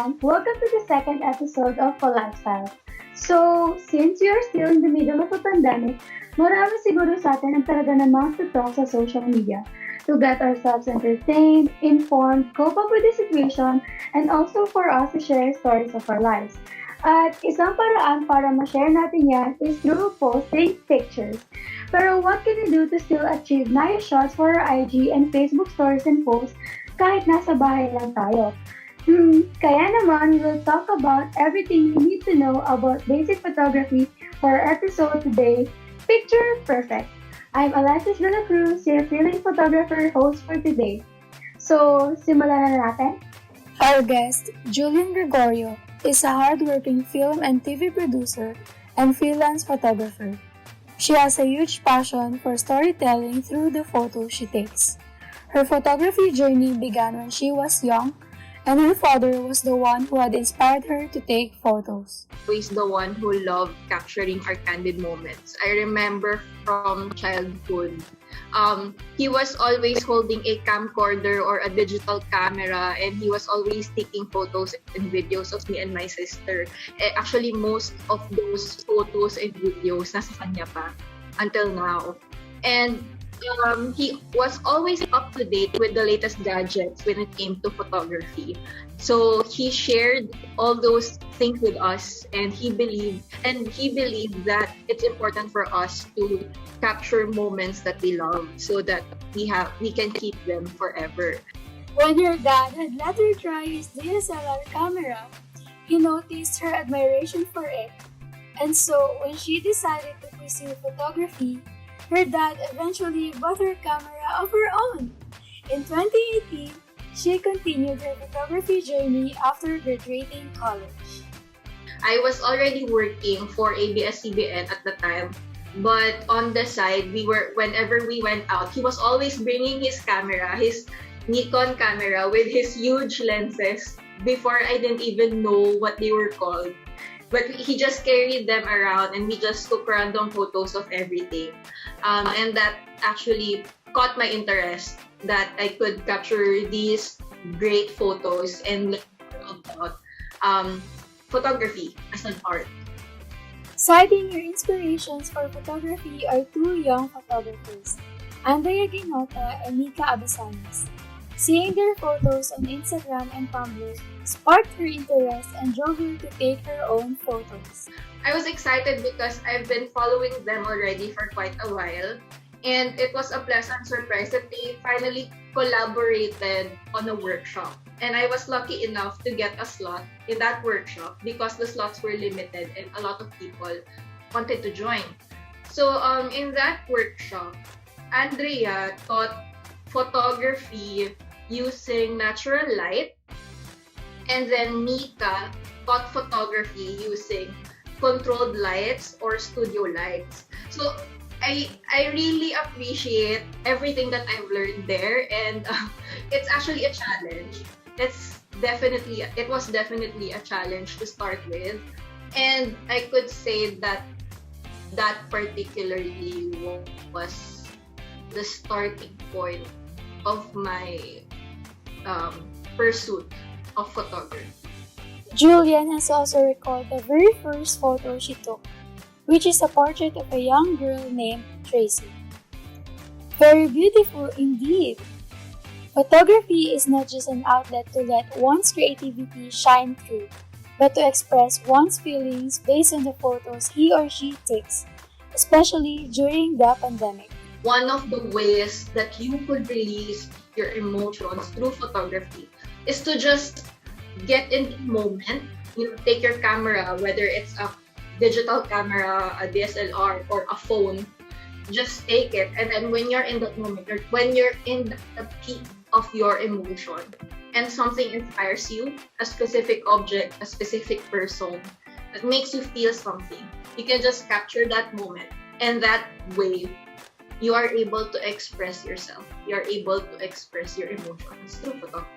everyone. Welcome to the second episode of PAULifestyle. So, since you're still in the middle of a pandemic, marami siguro sa atin ang talaga namang tutok sa social media to get ourselves entertained, informed, cope up with the situation, and also for us to share stories of our lives. At isang paraan para ma-share natin yan is through posting pictures. Pero what can we do to still achieve nice shots for our IG and Facebook stories and posts kahit nasa bahay lang tayo? Kaya naman, we'll talk about everything you need to know about basic photography for our episode today, Picture Perfect. I'm Alexis Dela Cruz, your feeling photographer host for today. So, simulan na natin? Our guest, Julienne Gregorio, is a hardworking film and TV producer and freelance photographer. She has a huge passion for storytelling through the photos she takes. Her photography journey began when she was young, and her father was the one who had inspired her to take photos. Always the one who loved capturing our candid moments. I remember from childhood, he was always holding a camcorder or a digital camera, and he was always taking photos and videos of me and my sister. Actually, most of those photos and videos nasa kanya pa until now. And he was always up to date with the latest gadgets when it came to photography. So he shared all those things with us, and he believed that it's important for us to capture moments that we love so that we can keep them forever. When her dad had let her try his DSLR camera, he noticed her admiration for it. And so when she decided to pursue photography, her dad eventually bought her camera of her own. In 2018, she continued her photography journey after graduating college. I was already working for ABS-CBN at the time, but on the side, whenever we went out, he was always bringing his camera, his Nikon camera with his huge lenses. Before, I didn't even know what they were called. But he just carried them around, and we just took random photos of everything. And that actually caught my interest, that I could capture these great photos and learn about photography as an art. Citing your inspirations for photography are two young photographers, Andrea Ginota and Nika Abasanes. Seeing their photos on Instagram and Tumblr sparked her interest and drove her to take her own photos. I was excited because I've been following them already for quite a while, and it was a pleasant surprise that they finally collaborated on a workshop. And I was lucky enough to get a slot in that workshop because the slots were limited and a lot of people wanted to join. So in that workshop, Andrea taught photography using natural light, and then Mika taught photography using controlled lights or studio lights. So I really appreciate everything that I've learned there, and it's actually a challenge. It was definitely a challenge to start with, and I could say that particularly was the starting point of my pursuit of photography. Julienne has also recalled the very first photo she took, which is a portrait of a young girl named Tracy. Very beautiful indeed. Photography is not just an outlet to let one's creativity shine through, but to express one's feelings based on the photos he or she takes, especially during the pandemic. One of the ways that you could release your emotions through photography is to just get in the moment. You take your camera, whether it's a digital camera, a DSLR, or a phone, just take it. And then when you're in that moment, or when you're in the peak of your emotion, and something inspires you, a specific object, a specific person, that makes you feel something, you can just capture that moment. And that way, you are able to express yourself. You are able to express your emotions through photography.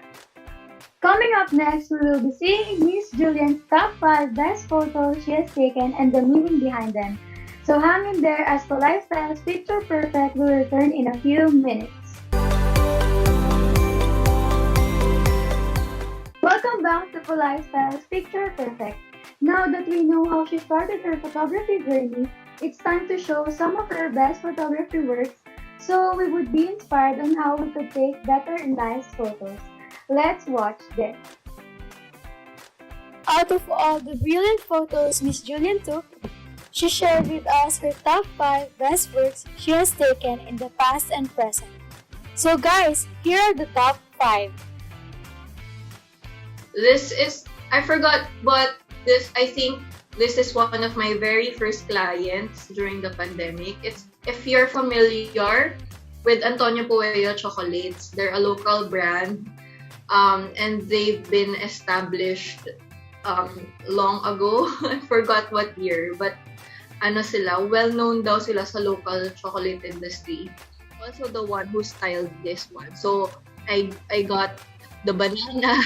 Coming up next, we will be seeing Miss Julienne's top 5 best photos she has taken and the meaning behind them. So hang in there as PAULifestyle's Picture Perfect will return in a few minutes. Welcome back to PAULifestyle's Picture Perfect. Now that we know how she started her photography journey, it's time to show some of her best photography works so we would be inspired on how we could take better and nice photos. Let's watch this. Out of all the brilliant photos Miss Julienne took, she shared with us her top 5 best works she has taken in the past and present. So guys, here are the top 5. I forgot, but I think this is one of my very first clients during the pandemic. If you're familiar with Antonio Puello chocolates, they're a local brand, and they've been established long ago. I forgot what year, but well-known daw sila sa local chocolate industry. Also the one who styled this one. So I got the banana.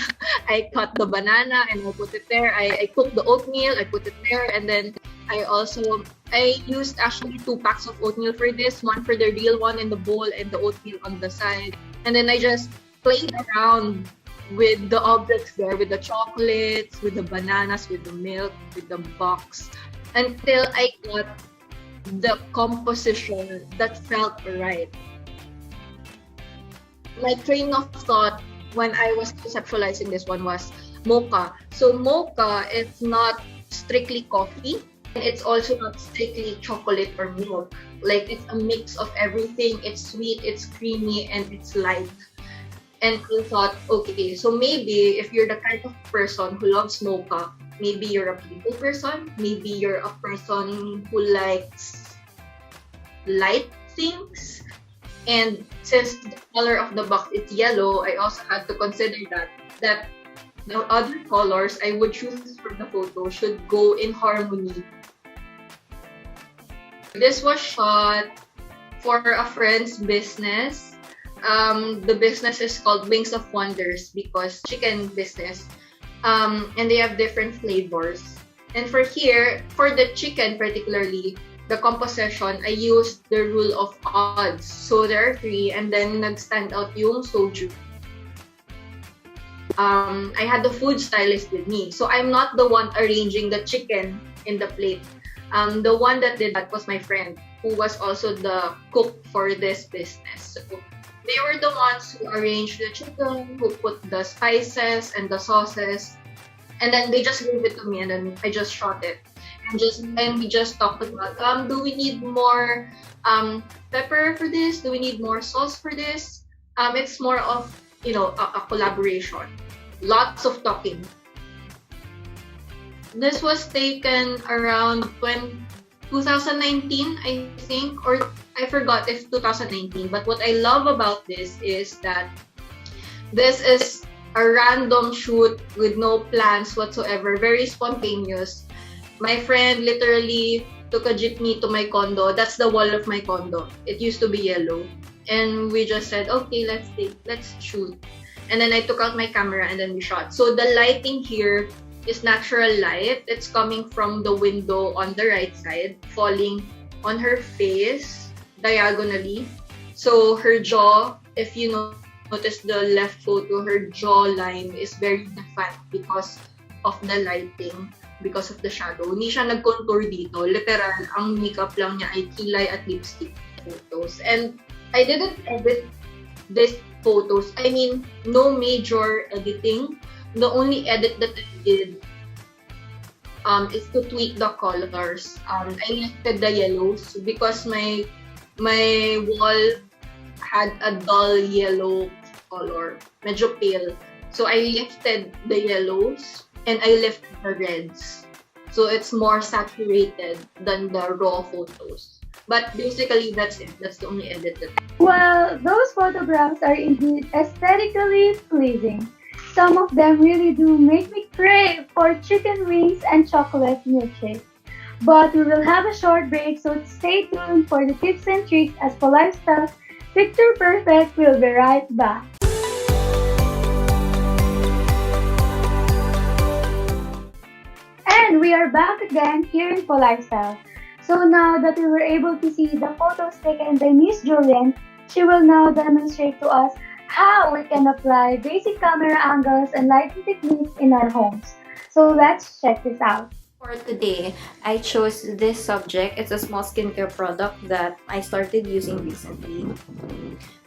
I cut the banana and I put it there. I cooked the oatmeal, I put it there, and then I used actually 2 packs of oatmeal for this, one for the real one in the bowl and the oatmeal on the side. And then I just played around with the objects there, with the chocolates, with the bananas, with the milk, with the box, until I got the composition that felt right. My train of thought when I was conceptualizing this one was mocha. So mocha is not strictly coffee, and it's also not strictly chocolate or milk. Like, it's a mix of everything. It's sweet, it's creamy, and it's light. And I thought, okay, so maybe if you're the kind of person who loves mocha, maybe you're a people person, maybe you're a person who likes light things. And since the color of the box is yellow, I also had to consider that the other colors I would choose for the photo should go in harmony. This was shot for a friend's business. The business is called Wings of Wonders because chicken business. And they have different flavors. And for the chicken particularly, the composition, I used the rule of odds. So there are 3, and then nag-stand out yung soju. I had the food stylist with me. So I'm not the one arranging the chicken in the plate. The one that did that was my friend, who was also the cook for this business. So they were the ones who arranged the chicken, who put the spices and the sauces. And then they just gave it to me, and then I just shot it. And we just talked about, do we need more pepper for this? Do we need more sauce for this? It's more of, a collaboration. Lots of talking. This was taken around 2019, I think, or I forgot if 2019. But what I love about this is that this is a random shoot with no plans whatsoever, very spontaneous. My friend literally took a jeepney to my condo. That's the wall of my condo. It used to be yellow. And we just said, okay, let's shoot. And then I took out my camera and then we shot. So the lighting here is natural light. It's coming from the window on the right side, falling on her face diagonally. So her jaw, if you notice the left photo, her jawline is very defined because of the lighting. Because of the shadow. Hindi siya nag-contour dito. Literal, ang makeup lang niya ay kilay at lipstick photos. And I didn't edit these photos. I mean, no major editing. The only edit that I did is to tweak the colors. I lifted the yellows because my wall had a dull yellow color. Medyo pale. So I lifted the yellows and I left the reds. So it's more saturated than the raw photos. But basically, that's it. That's the only edit that. Well, those photographs are indeed aesthetically pleasing. Some of them really do make me crave for chicken wings and chocolate milkshake. But we will have a short break, so stay tuned for the tips and tricks as PAULifestyle Picture Perfect will be right back. And we are back again here in PAULifestyle. So now that we were able to see the photos taken by Miss Julienne, she will now demonstrate to us how we can apply basic camera angles and lighting techniques in our homes. So let's check this out. For today, I chose this subject. It's a small skincare product that I started using recently.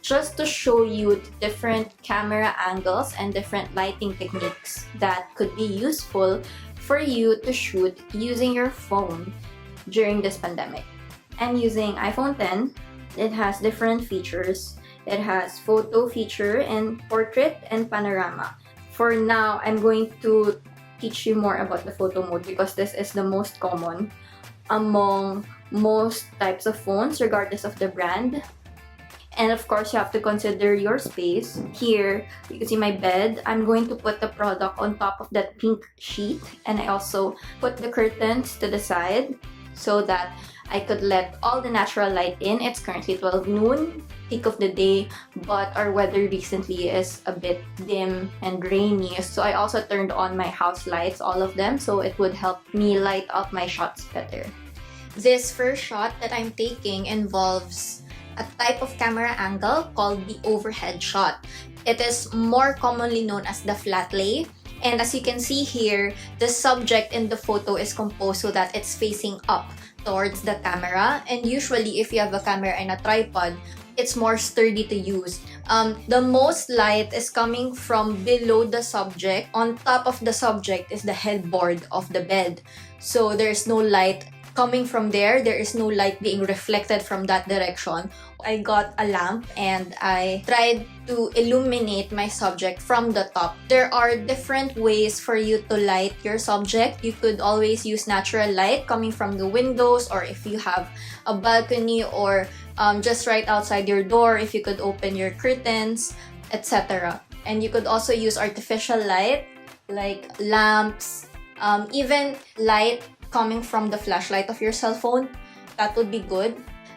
Just to show you different camera angles and different lighting techniques that could be useful for you to shoot using your phone during this pandemic. I'm using iPhone 10. It has different features. It has photo feature and portrait and panorama. For now, I'm going to teach you more about the photo mode because this is the most common among most types of phones regardless of the brand. And of course, you have to consider your space. Here, you can see my bed. I'm going to put the product on top of that pink sheet, and I also put the curtains to the side so that I could let all the natural light in. It's currently 12 noon, peak of the day, but our weather recently is a bit dim and rainy. So I also turned on my house lights, all of them, so it would help me light up my shots better. This first shot that I'm taking involves a type of camera angle called the overhead shot. It is more commonly known as the flat lay. And as you can see here, the subject in the photo is composed so that it's facing up towards the camera, and usually if you have a camera and a tripod, it's more sturdy to use. The most light is coming from below the subject. On top of the subject is the headboard of the bed, so there's no light coming from there. There is no light being reflected from that direction. I got a lamp and I tried to illuminate my subject from the top. There are different ways for you to light your subject. You could always use natural light coming from the windows, or if you have a balcony, or just right outside your door, if you could open your curtains, etc. And you could also use artificial light like lamps, even light coming from the flashlight of your cell phone. That would be good.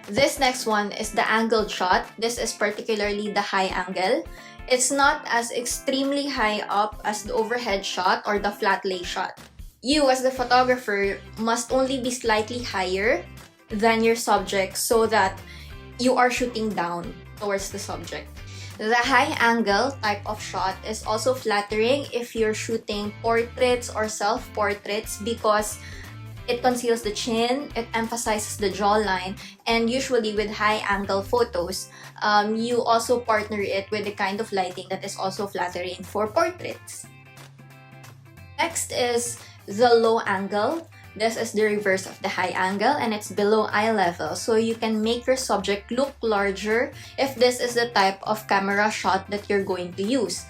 This next one is the angled shot. This is particularly the high angle. It's not as extremely high up as the overhead shot or the flat lay shot. You as the photographer must only be slightly higher than your subject so that you are shooting down towards the subject. The high angle type of shot is also flattering if you're shooting portraits or self-portraits because it conceals the chin, it emphasizes the jawline, and usually with high angle photos, you also partner it with the kind of lighting that is also flattering for portraits. Next is the low angle. This is the reverse of the high angle and it's below eye level, so you can make your subject look larger if this is the type of camera shot that you're going to use.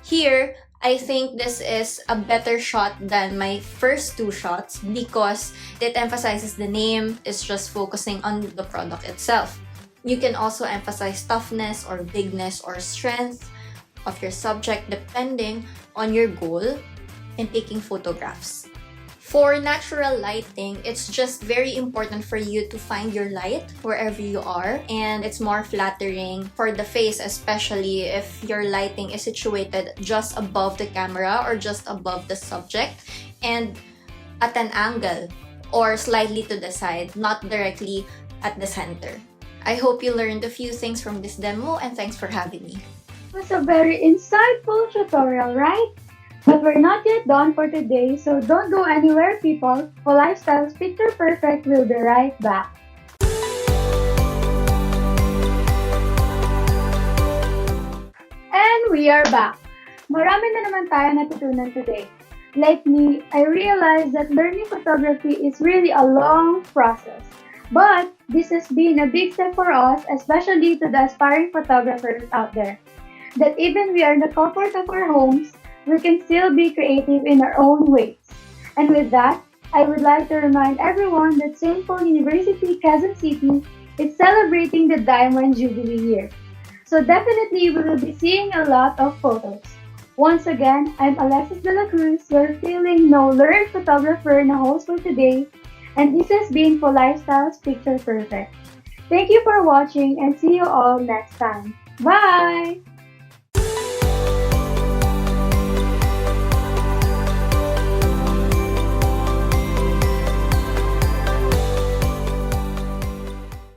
Here, I think this is a better shot than my first two shots because it emphasizes the name. It's just focusing on the product itself. You can also emphasize toughness or bigness or strength of your subject depending on your goal in taking photographs. For natural lighting, it's just very important for you to find your light wherever you are, and it's more flattering for the face, especially if your lighting is situated just above the camera or just above the subject and at an angle or slightly to the side, not directly at the center. I hope you learned a few things from this demo, and thanks for having me. It was a very insightful tutorial, right? But we're not yet done for today, so don't go anywhere, people. PAULifestyle's Picture Perfect will be right back. And we are back. Marami na naman tayo natutunan today. Like me, I realized that learning photography is really a long process. But this has been a big step for us, especially to the aspiring photographers out there. That even we are in the comfort of our homes, we can still be creative in our own ways. And with that, I would like to remind everyone that St. Paul University, Quezon City is celebrating the Diamond Jubilee year. So definitely we will be seeing a lot of photos. Once again, I'm Alexis Dela Cruz, your feeling no learned photographer na host for today, and this has been PAULifestyle's Picture Perfect. Thank you for watching and see you all next time. Bye!